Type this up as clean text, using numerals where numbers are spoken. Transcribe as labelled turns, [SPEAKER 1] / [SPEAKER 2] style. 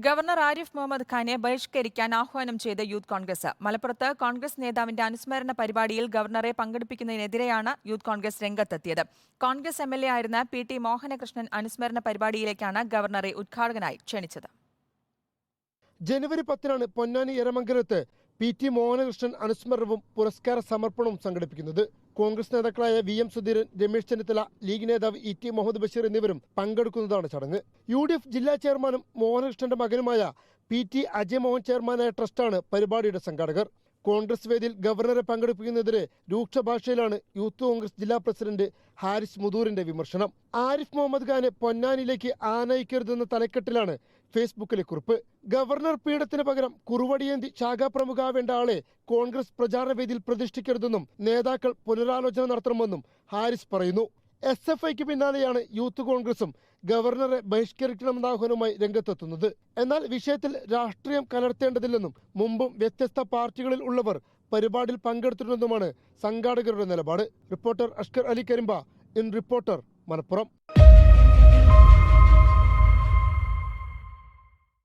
[SPEAKER 1] Governor Arif Muhammad ഖാനെ ബഹിഷ്കരിക്കാൻ ആഹ്വാനം ചെയ്ത് യൂത്ത് കോൺഗ്രസ്. മലപ്പുറത്ത് കോൺഗ്രസ് നേതാവിന്റെ അനുസ്മരണ പരിപാടിയിൽ ഗവർണറെ പങ്കെടുപ്പിക്കുന്നതിനെതിരെയാണ് യൂത്ത് കോൺഗ്രസ് രംഗത്തെത്തിയത്. കോൺഗ്രസ് എംഎൽഎ ആയിരുന്ന പി.ടി. മോഹനകൃഷ്ണൻ അനുസ്മരണ പരിപാടിയിലേക്കാണ് ഗവർണറെ ഉദ്ഘാടകനായി ക്ഷണിച്ചത്.
[SPEAKER 2] ജനുവരി 10 പൊന്നാനി എരമംഗലത്ത് പി.ടി. മോഹനകൃഷ്ണൻ അനുസ്മരണവും പുരസ്കാര സമർപ്പണവും സംഘടിപ്പിക്കുന്നത്. കോൺഗ്രസ് നേതാക്കളായ വി.എം. സുധീരൻ, രമേശ് ചെന്നിത്തല, ലീഗ് നേതാവ് ഇ.ടി. മുഹമ്മദ് ബഷീർ എന്നിവരും പങ്കെടുക്കുന്നതാണ് ചടങ്ങ്. യു.ഡി.എഫ് ജില്ലാ ചെയർമാനും മോഹനകൃഷ്ണന്റെ മകനുമായ പി.ടി. അജയ് മോഹൻ ചെയർമാനായ ട്രസ്റ്റാണ് പരിപാടിയുടെ സംഘാടകർ. കോൺഗ്രസ് വേദിയിൽ ഗവർണറെ പങ്കെടുപ്പിക്കുന്നതിനെതിരെ രൂക്ഷ ഭാഷയിലാണ് യൂത്ത് കോൺഗ്രസ് ജില്ലാ പ്രസിഡന്റ് ഹാരിസ് മുതൂറിന്റെ വിമർശനം. ആരിഫ് മുഹമ്മദ് ഖാനെ പൊന്നാനിയിലേക്ക് ആനയിക്കരുതെന്ന തലക്കെട്ടിലാണ് ഫേസ്ബുക്കിലെ കുറിപ്പ്. ഗവർണർ പീഠത്തിന് പകരം കുറുവടിയേന്തി ശാഖാപ്രമുഖാവേണ്ട ആളെ കോൺഗ്രസ് പ്രചാരണ വേദിയിൽ പ്രതിഷ്ഠിക്കരുതെന്നും നേതാക്കൾ പുനരാലോചന നടത്തണമെന്നും ഹാരിസ് പറയുന്നു. SFIക്ക് പിന്നാലെയാണ് യൂത്ത് കോൺഗ്രസും ഗവർണറെ ബഹിഷ്കരിക്കണമെന്ന ആഹ്വാനവുമായി രംഗത്തെത്തുന്നത്. എന്നാൽ വിഷയത്തിൽ രാഷ്ട്രീയം കലർത്തേണ്ടതില്ലെന്നും മുമ്പും വ്യത്യസ്ത പാർട്ടികളിൽ ഉള്ളവർ പരിപാടിയിൽ പങ്കെടുത്തിട്ടുണ്ടെന്നുമാണ് സംഘാടകരുടെ നിലപാട്. Reporter Ashkar Ali Karimba, in reporter, Malappuram.